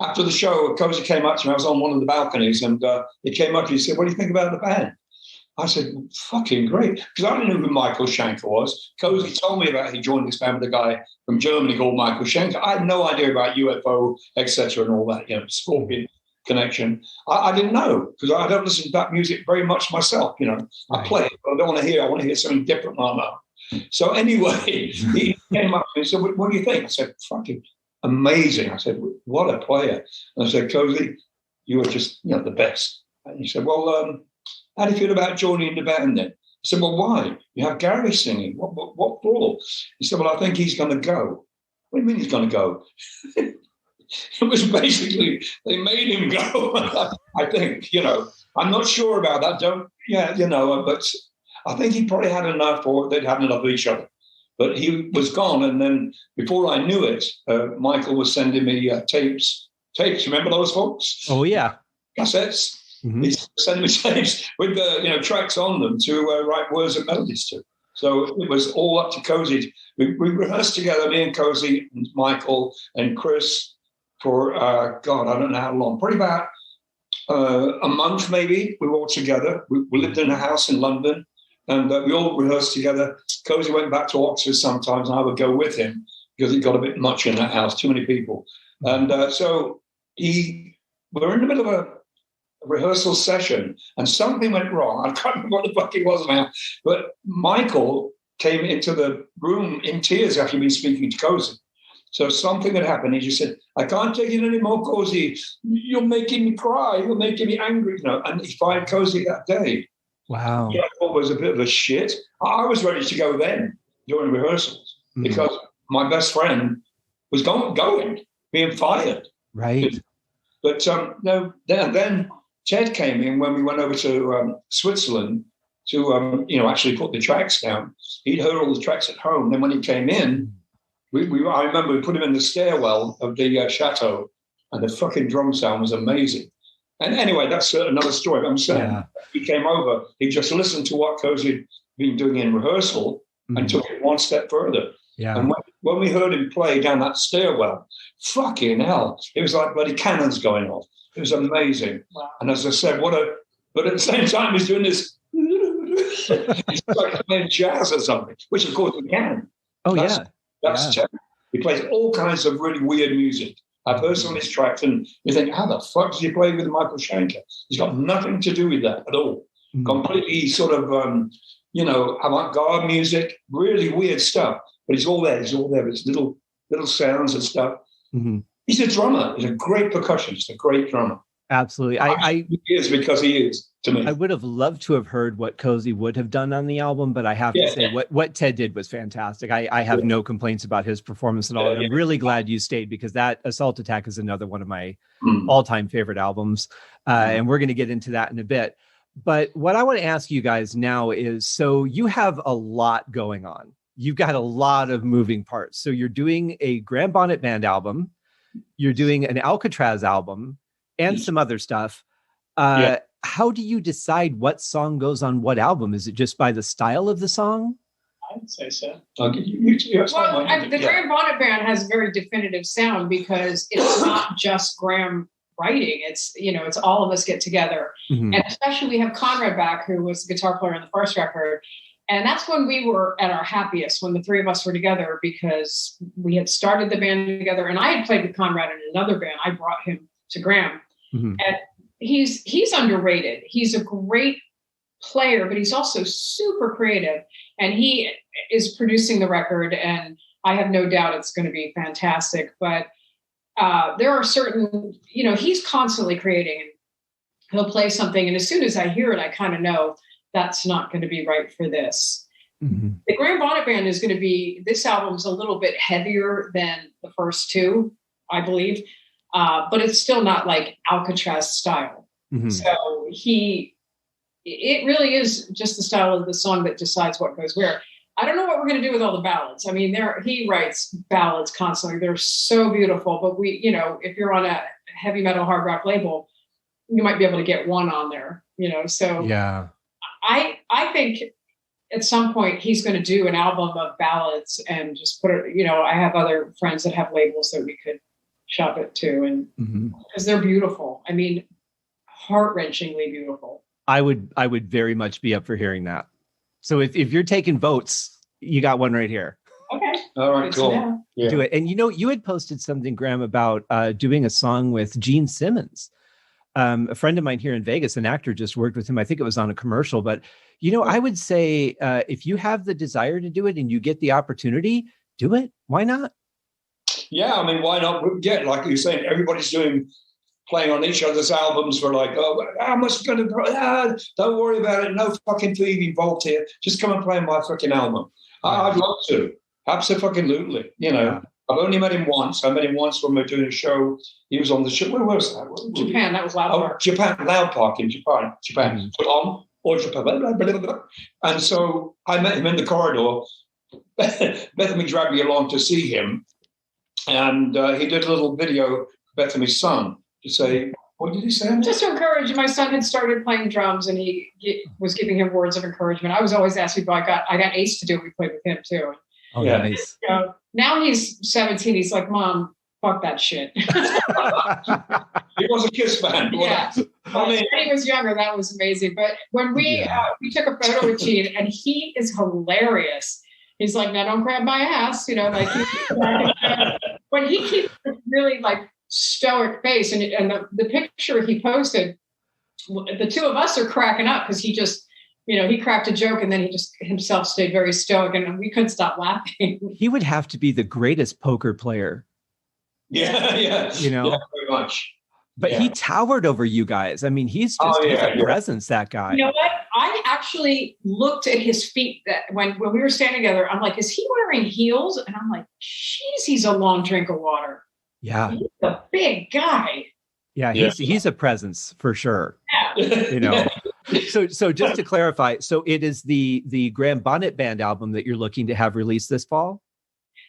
after the show, Cozy came up to me. I was on one of the balconies, and he came up and he said, "What do you think about the band?" I said, "Fucking great," because I didn't know who Michael Schenker was. Cozy told me about he joined this band with a guy from Germany called Michael Schenker. I had no idea about UFO, etc., and all that, you know, Scorpion connection. I didn't know, because I don't listen to that music very much myself. You know, I play it, but I don't want to hear. I want to hear something different. So anyway, he came up and he said, "What do you think?" I said, "Fucking amazing." I said, "What a player." And I said, "Cozy, you were just, you know, the best." And he said, "Well, how do you feel about joining the band then?" I said, "Well, why? You have Gary singing. What for?" He said, "Well, I think he's going to go." What do you mean he's going to go? It was basically, they made him go. I think, you know, I'm not sure about that. But I think he probably had enough, or they'd had enough of each other. But he was gone. And then before I knew it, Michael was sending me tapes. Remember those folks? Oh, yeah. Cassettes. Mm-hmm. He's sending me tapes with the tracks on them to write words and melodies to. So it was all up to Cozy. We rehearsed together, me and Cozy and Michael and Chris, for I don't know how long. Probably about a month, maybe. We were all together. We lived in a house in London, and we all rehearsed together. Cozy went back to Oxford sometimes, and I would go with him because it got a bit much in that house, too many people. And so we were in the middle of a rehearsal session, and something went wrong. I can't remember what the fuck it was now, but Michael came into the room in tears after me speaking to Cozy. So something had happened. He just said, "I can't take it anymore, Cozy. You're making me cry. You're making me angry." And he fired Cozy that day. Wow. I thought it was a bit of a shit. I was ready to go then during rehearsals because my best friend was going, being fired. Right. But then Ted came in when we went over to Switzerland to actually put the tracks down. He'd heard all the tracks at home. Then when he came in, I remember we put him in the stairwell of the chateau, and the fucking drum sound was amazing. And anyway, that's another story. I'm saying he came over. He just listened to what Cozy had been doing in rehearsal and took it one step further. Yeah. And when we heard him play down that stairwell, fucking hell, it was like bloody cannons going off. It was amazing. Wow. And as I said, but at the same time, he's doing this. It's like playing jazz or something, which of course he can. That's terrible. He plays all kinds of really weird music. I've heard some of his tracks, and you think, how the fuck does he play with Michael Schenker? He's got nothing to do with that at all. Completely sort of, avant-garde music, really weird stuff. But he's all there. It's little sounds and stuff. He's a drummer. He's a great percussionist, a great drummer. Absolutely. He is because he is, to me. I would have loved to have heard what Cozy would have done on the album, but I have to say what Ted did was fantastic. I have no complaints about his performance at all. And I'm really glad you stayed, because that Assault Attack is another one of my all-time favorite albums. And we're going to get into that in a bit. But what I want to ask you guys now is, so you have a lot going on. You've got a lot of moving parts. So you're doing a Graham Bonnet Band album. You're doing an Alcatraz album and some other stuff. How do you decide what song goes on what album? Is it just by the style of the song? I would say so. The Graham Bonnet Band has a very definitive sound, because it's not just Graham writing. It's all of us get together. And especially we have Conrad back, who was the guitar player on the first record. And that's when we were at our happiest, when the three of us were together, because we had started the band together. And I had played with Conrad in another band. I brought him to Graham. And he's underrated. He's a great player, but he's also super creative. And he is producing the record, and I have no doubt it's going to be fantastic. But there are certain, he's constantly creating, and he'll play something, and as soon as I hear it, I kind of know that's not going to be right for this. The Graham Bonnet Band is going to be, this album's a little bit heavier than the first two, I believe. But it's still not like Alcatraz style. So it really is just the style of the song that decides what goes where. I don't know what we're going to do with all the ballads. I mean, he writes ballads constantly. They're so beautiful, but if you're on a heavy metal hard rock label, you might be able to get one on there, so yeah. I think at some point he's going to do an album of ballads and just put it, I have other friends that have labels that we could shop it to, and because they're beautiful. I mean, heart-wrenchingly beautiful. I would very much be up for hearing that. So if you're taking votes, you got one right here. Okay. All right, cool. Yeah. Do it. And you had posted something, Graham, about doing a song with Gene Simmons. A friend of mine here in Vegas, an actor, just worked with him. I think it was on a commercial, but I would say if you have the desire to do it and you get the opportunity, do it. Why not? Yeah, I mean, why not? Yeah, like you're saying, everybody's playing on each other's albums for like, oh, how much going to? Don't worry about it. No fucking fee involved here. Just come and play my fucking album. I'd love to. Absolutely. I've only met him once. I met him once when we were doing a show. He was on the show. Where was that? Japan. That was Loud Park. Oh, Japan. Loud Park in Japan. Put on. Or Japan. And so I met him in the corridor. Beth-Ami dragged me along to see him. And he did a little video, Beth-Ami's son, to say, what did he say? Just to encourage him. My son had started playing drums, and he was giving him words of encouragement. I was always asking people. I got Ace to do it. We played with him too. Oh, yeah. Nice. Now he's 17. He's like, Mom, fuck that shit. He was a Kiss fan. Yeah. When he was younger, that was amazing. But when we took a photo with Gene, and he is hilarious. He's like, now don't grab my ass, but he keeps a really like stoic face. And the picture he posted, the two of us are cracking up because he just, he cracked a joke, and then he just himself stayed very stoic, and we couldn't stop laughing. He would have to be the greatest poker player. Yeah. Yeah, very much. But he towered over you guys. I mean, he's just a presence, that guy. You know what? I actually looked at his feet when we were standing together. I'm like, is he wearing heels? And I'm like, jeez, he's a long drink of water. Yeah. He's a big guy. Yeah, he's a presence for sure. Yeah. So just to clarify, so it is the Graham Bonnet Band album that you're looking to have released this fall?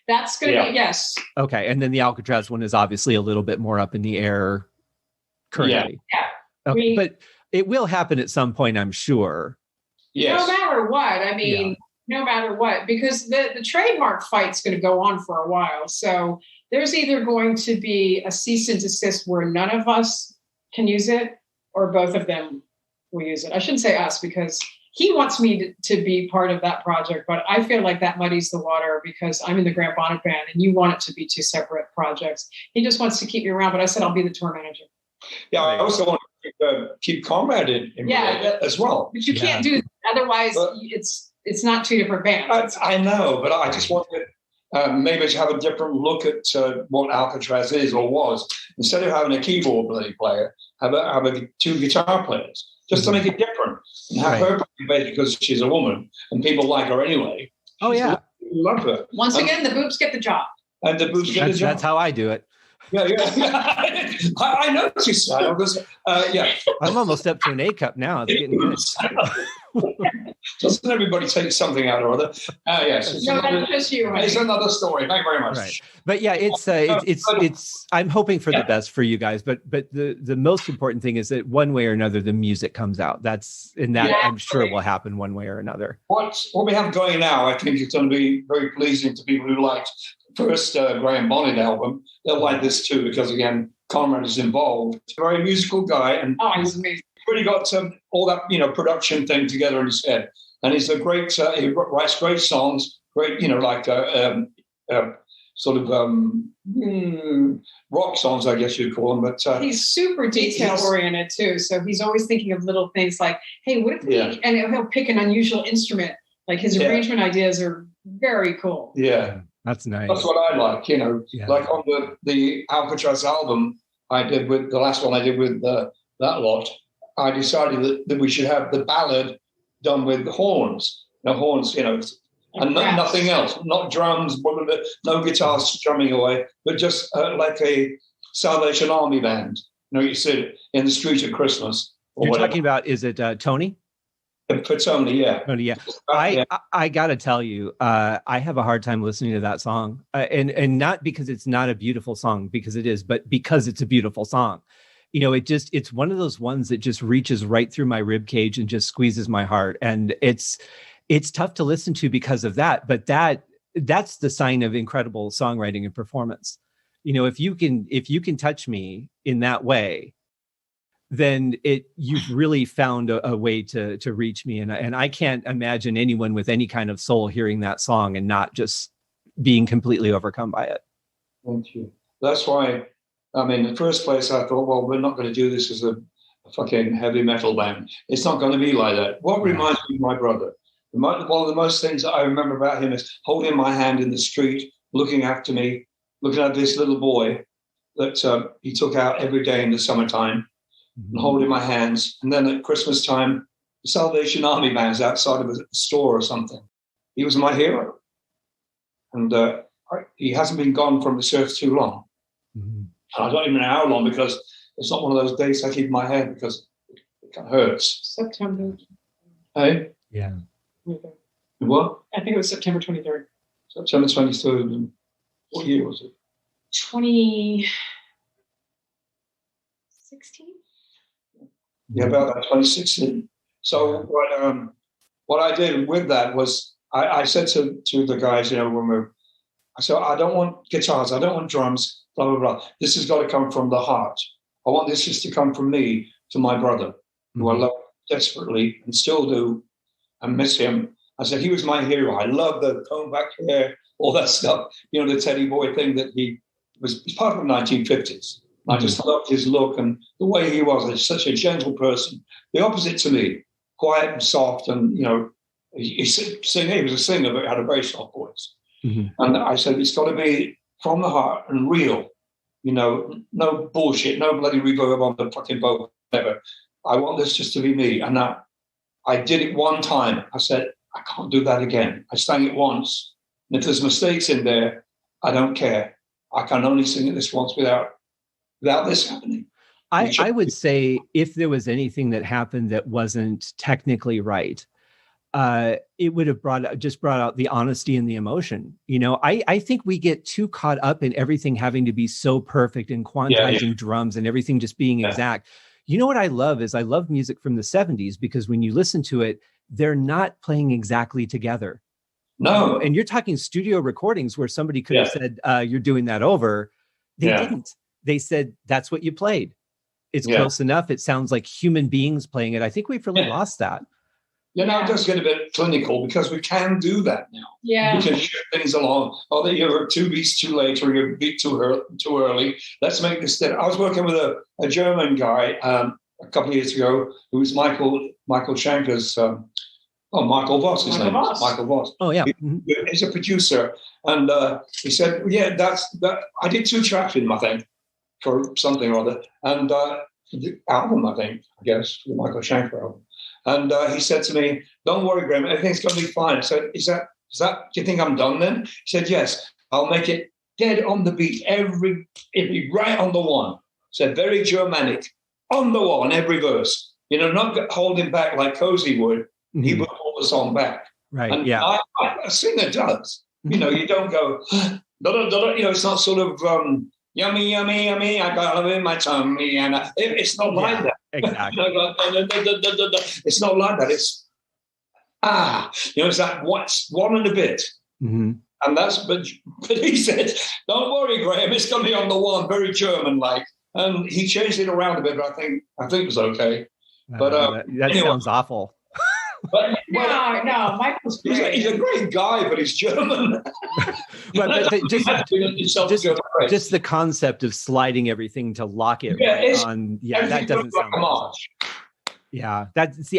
That's going to be, yes. Okay. And then the Alcatraz one is obviously a little bit more up in the air currently. Yeah. Okay, but it will happen at some point, I'm sure. Yes. No matter what. I mean, no matter what, because the trademark fight's going to go on for a while. So there's either going to be a cease and desist where none of us can use it, or both of them will use it. I shouldn't say us, because he wants me to be part of that project, but I feel like that muddies the water because I'm in the Grand Bonnet band and you want it to be two separate projects. He just wants to keep me around, but I said I'll be the tour manager. Yeah, I also want to keep Conrad in as well. But you can't do that. Otherwise, it's not two different bands. I know, but I just wanted maybe to have a different look at what Alcatraz is or was. Instead of having a keyboard player, have two guitar players, just to make it different. And have her play because she's a woman and people like her anyway. Oh, yeah. Love her. Once again, the boobs get the job. And the boobs get the job. That's how I do it. Yeah. I noticed that. I'm almost up to an A cup now. It's getting good. Doesn't everybody take something out or other? Yes. No, that's just you. Right? It's another story. Thank you very much. Right. But yeah, it's. I'm hoping for the best for you guys. But the most important thing is that one way or another, the music comes out. I'm sure it will happen one way or another. What we have going now, I think it's going to be very pleasing to people who liked the first Graham Bonnet album. They'll like this too because again, Conrad is involved. He's a very musical guy, and he's amazing. Really got all that production thing together in his head, and he's a great. He writes great songs, great sort of rock songs, I guess you'd call them. But he's super detail oriented too, so he's always thinking of little things like, "Hey, what if we?" And he'll pick an unusual instrument. Like his arrangement ideas are very cool. Yeah, that's nice. That's what I like. Like on the Alcatraz album I did with the last one I did with that lot. I decided that we should have the ballad done with horns. Horns, and nothing else. Not drums, no guitars strumming away, but just like a Salvation Army band. You sit in the street at Christmas. You're talking about, is it Tony? For Tony, yeah. Tony, yeah. I got to tell you, I have a hard time listening to that song. And not because it's not a beautiful song, because it is, but because it's a beautiful song. It's one of those ones that just reaches right through my rib cage and just squeezes my heart. And it's tough to listen to because of that. But that's the sign of incredible songwriting and performance. If you can touch me in that way, then you've really found a way to reach me. And I can't imagine anyone with any kind of soul hearing that song and not just being completely overcome by it. Thank you. That's why. In the first place, I thought, well, we're not going to do this as a fucking heavy metal band. It's not going to be like that. What reminds me of my brother? One of the most things that I remember about him is holding my hand in the street, looking after me, looking at this little boy that he took out every day in the summertime, and holding my hands. And then at Christmas time, the Salvation Army band's outside of a store or something. He was my hero. And he hasn't been gone from this earth too long. Mm-hmm. I don't even know how long, because it's not one of those dates I keep in my head because it kind of hurts. September. Hey? Yeah. What? I think it was September 23rd. September 23rd. And what year was it? 2016? Yeah, about that, 2016. So what I did with that was I said to the guys, I said, I don't want guitars, I don't want drums, blah, blah, blah. This has got to come from the heart. I want this just to come from me to my brother, who I love desperately and still do and miss him. I said, he was my hero. I love the comb back hair, all that stuff, the teddy boy thing that he was part of the 1950s. I just loved his look and the way he was. He's such a gentle person, the opposite to me, quiet and soft. And, he was a singer, but had a very soft voice. Mm-hmm. And I said, it's got to be from the heart and real, no bullshit, no bloody reverb on the fucking boat, whatever. I want this just to be me. And I did it one time. I said, I can't do that again. I sang it once. And if there's mistakes in there, I don't care. I can only sing it this once without this happening. I would say if there was anything that happened that wasn't technically right, it would have brought out the honesty and the emotion. I think we get too caught up in everything having to be so perfect and quantizing drums and everything just being exact. You know what I love is I love music from the 70s because when you listen to it, they're not playing exactly together. No. And you're talking studio recordings where somebody could have said, you're doing that over. They didn't. They said, that's what you played. It's close enough. It sounds like human beings playing it. I think we've really lost that. Now it does get a bit clinical because we can do that now. Yeah. We can shift things along. Oh, you're 2 beats too late or you're a beat too early. Let's make this. I was working with a German guy a couple of years ago who was Michael Schenker's. Michael Voss, his name is Michael Voss. Oh, yeah. He's a producer. And he said, that's that. I did 2 tracks with him, I think, for something or other. And the album, I guess, the Michael Schenker album. And he said to me, don't worry, Graham, everything's going to be fine. I said, is that, do you think I'm done then? He said, yes, I'll make it dead on the beat. It'll be right on the one. Said, very Germanic, on the one, every verse. Not holding back like Cozy would. He would hold the song back. Right, and a singer does. You don't go, it's not sort of yummy, yummy, yummy, I got love in my tummy. And it's not like that. Exactly. It's not like that. It's, it's that what's one and a bit. Mm-hmm. And but he said, don't worry, Graham, it's going to be on the one, very German-like. And he changed it around a bit, but I think it was okay. But that sounds awful. But, no, Michael's great. He's a great guy, but he's German. but just the concept of sliding everything to lock it on. Yeah, that doesn't sound like much. Yeah,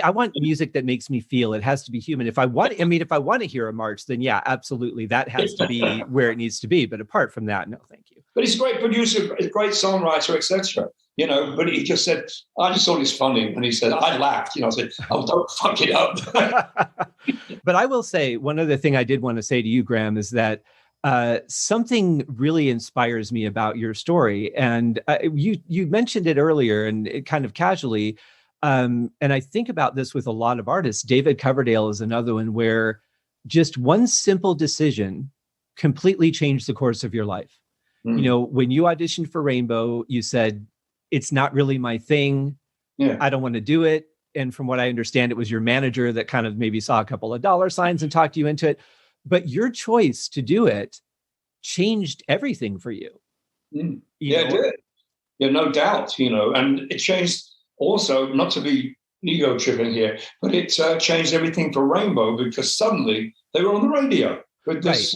I want music that makes me feel. It has to be human. If I want to hear a march, then yeah, absolutely, that has to be where it needs to be. But apart from that, no, thank you. But he's a great producer, a great songwriter, etc. But he just said, I just thought it was funny. And he said, I laughed, I said, oh, don't fuck it up. But I will say, one other thing I did want to say to you, Graham, is that something really inspires me about your story. And you mentioned it earlier and it kind of casually. And I think about this with a lot of artists. David Coverdale is another one where just one simple decision completely changed the course of your life. Mm. When you auditioned for Rainbow, you said, it's not really my thing. Yeah. I don't want to do it. And from what I understand, it was your manager that kind of maybe saw a couple of dollar signs and talked you into it. But your choice to do it changed everything for you. Mm. It did. Yeah, no doubt, and it changed also, not to be ego tripping here, but it changed everything for Rainbow because suddenly they were on the radio with this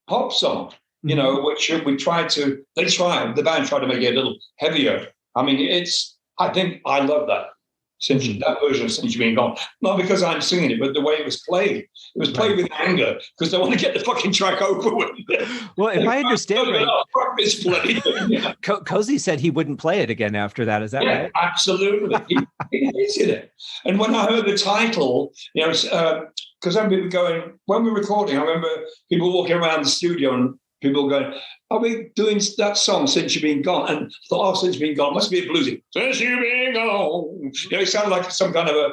pop song, which the band tried to make it a little heavier. I mean, I think I love that. That version of Since You've Been Gone. Not because I'm singing it, but the way it was played. It was played with anger because they want to get the fucking track over with. Well, if I understand right, Cozy said he wouldn't play it again after that. Is that right? Absolutely. He hated it. And when I heard the title, because when we were recording, I remember people walking around the studio and people going, are we doing that song, Since You've Been Gone? And I thought, Since You've Been Gone, must be a bluesy. Since You've Been Gone. It sounded like some kind of a,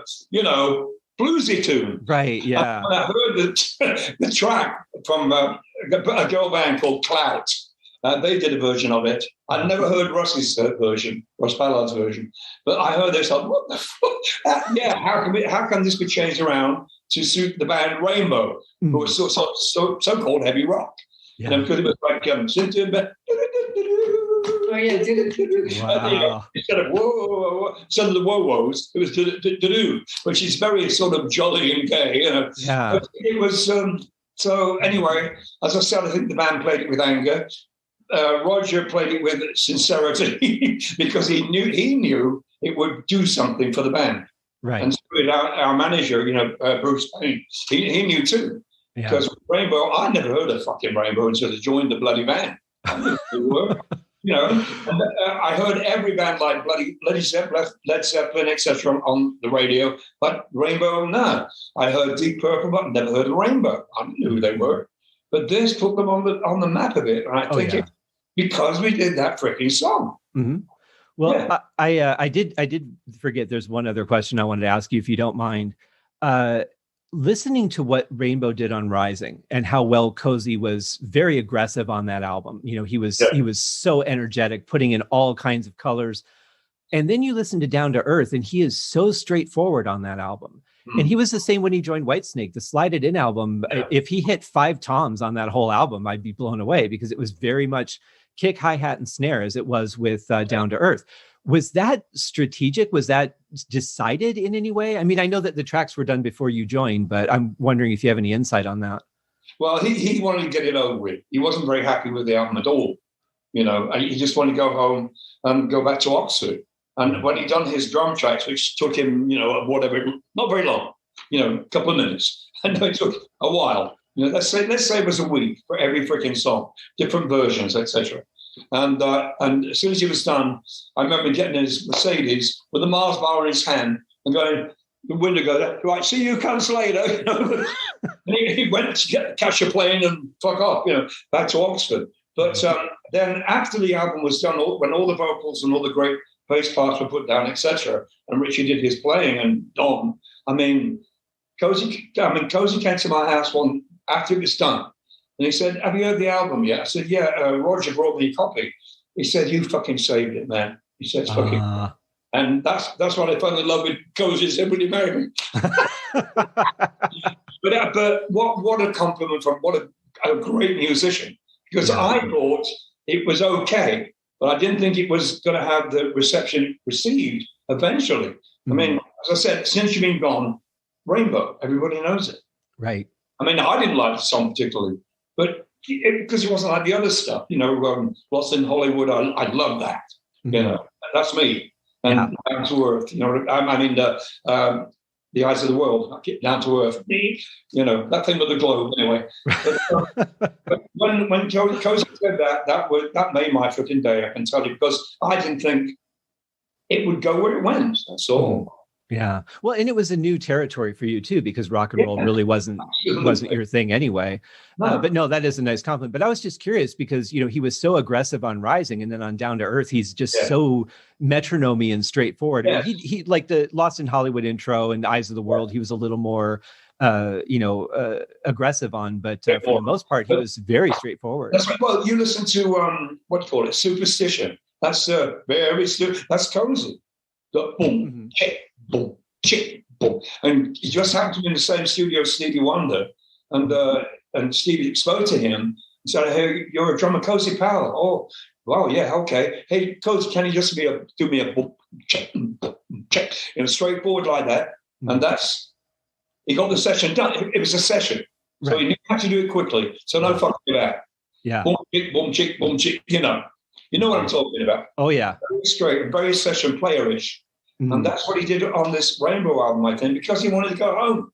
bluesy tune. Right, yeah. And when I heard the track from a girl band called Clout, they did a version of it. I never heard Russ Ballard's version. But I heard this, like, what the fuck? How can this be changed around to suit the band Rainbow, who was so-called heavy rock? Yeah. Because it was like Wow. Instead of whoa, instead of the whoa-whoas, it was do, which is very sort of jolly and gay, Yeah. But it was so anyway, as I said, I think the band played it with anger. Roger played it with sincerity because he knew it would do something for the band. Right. And so our manager, Bruce Payne, he knew too. Yeah. Because Rainbow, I never heard of fucking Rainbow until I joined the bloody band. I knew who they were, And I heard every band like Led Zeppelin, etc. on the radio, but Rainbow, no. I heard Deep Purple, but never heard of Rainbow. I didn't know who they were. But this put them on the map a bit, and I think it's because we did that freaking song. Mm-hmm. Well, yeah. I did forget. There's one other question I wanted to ask you, if you don't mind. Listening to what Rainbow did on Rising and how well Cozy was very aggressive on that album. He was so energetic, putting in all kinds of colors. And then you listen to Down to Earth, and he is so straightforward on that album. And he was the same when he joined Whitesnake. The Slide It In album, if he hit 5 toms on that whole album, I'd be blown away, because it was very much kick, hi-hat, and snare, as it was with Down to Earth. Was that strategic? Was that decided in any way? I mean, I know that the tracks were done before you joined, but I'm wondering if you have any insight on that. Well, he wanted to get it over with. He wasn't very happy with the album at all. You know, he just wanted to go home and go back to Oxford. And when he'd done his drum tracks, which took him, you know, whatever, not very long, you know, a couple of minutes. And it took a while. You know, let's say it was a week for every freaking song, different versions, etc. And as soon as he was done, I remember getting in his Mercedes with a Mars bar in his hand and going, the window goes, right, see you cunts later. You know? And he went to get catch a plane and fuck off, you know, back to Oxford. But then after the album was done, when all the vocals and all the great bass parts were put down, etc., and Richie did his playing and Don, I mean, Cozy came to my house one after it was done. And he said, have you heard the album yet? I said, yeah, Roger brought me a copy. He said, you fucking saved it, man. He said, it's fucking... And that's when I fell in love with Cozy. He said, will you marry me? But what a compliment from what a great musician. Because I thought it was okay, but I didn't think it was going to have the reception it received eventually. I mean, as I said, Since You've Been Gone, Rainbow, everybody knows it. Right. I mean, I didn't like the song particularly, but because it wasn't like the other stuff, you know, Lost in Hollywood, I love that. You know, that's me. And Down to Earth, you know, I mean, The Eyes of the World, Down to Earth, you know, that thing with the globe, anyway. But when Cozy said that made my freaking day, I can tell you, because I didn't think it would go where it went. That's all. Yeah. Well, and it was a new territory for you too, because rock and roll really wasn't your thing anyway. No. But no, that is a nice compliment. But I was just curious because, you know, he was so aggressive on Rising, and then on Down to Earth, he's just so metronome and straightforward. Yeah. I mean, he like the Lost in Hollywood intro and Eyes of the World, he was a little more, aggressive on, but for the most part, he was very straightforward. That's right. Well, you listen to what do you call it? Superstition. That's that's Cozy. Boom, chick, boom, chick, boom. And he just happened to be in the same studio as Stevie Wonder. And Stevie spoke to him and said, hey, you're a drummer, Cozy Powell. Oh, wow, yeah, okay. Hey, Cozy, can you just do me a boom, check, you know, straightforward like that? And he got the session done. It was a session. So he had to do it quickly. So no fucking about. Yeah. Boom, chick, you know. You know what I'm talking about. Oh, yeah. Very straight, very session player-ish. And that's what he did on this Rainbow album, I think, because he wanted to go home.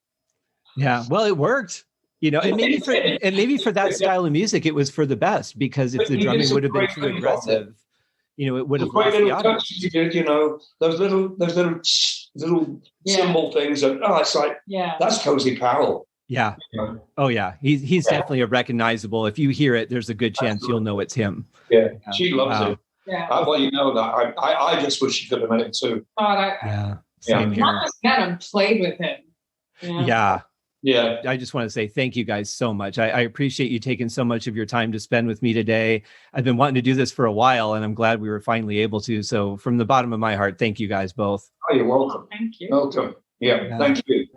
Yeah, well, it worked. You know, and maybe for that style of music, it was for the best, because if the drumming would have been too aggressive, you know, it would have lost the audience. He did, you know, those little symbol things. It's like, that's Cozy Powell. Yeah. You know? Oh, yeah. He's definitely a recognizable. If you hear it, there's a good chance you'll know it's him. Yeah. She loves it. Yeah. Well, you know that. I just wish she could have met him too. Same here. I just met him, played with him. Yeah. I just want to say thank you guys so much. I appreciate you taking so much of your time to spend with me today. I've been wanting to do this for a while, and I'm glad we were finally able to. So from the bottom of my heart, thank you guys both. Oh, you're welcome. Thank you. Welcome. Yeah. Thank you.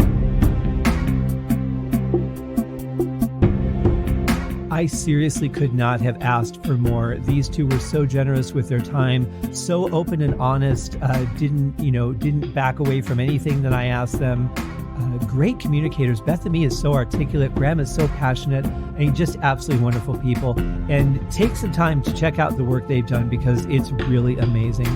I seriously could not have asked for more. These two were so generous with their time, so open and honest, didn't back away from anything that I asked them. Great communicators. Beth-Ami is so articulate. Graham is so passionate, and just absolutely wonderful people. And take some time to check out the work they've done, because it's really amazing.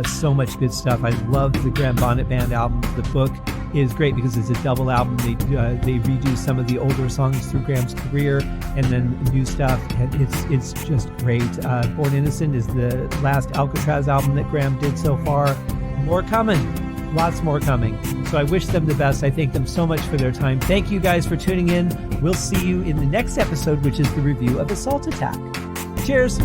So much good stuff. I love the Graham Bonnet Band album. The book is great because it's a double album. They redo some of the older songs through Graham's career, and then new stuff. And it's just great. Born Innocent is the last Alcatraz album that Graham did so far. More coming. Lots more coming. So I wish them the best. I thank them so much for their time. Thank you guys for tuning in. We'll see you in the next episode, which is the review of Assault Attack. Cheers.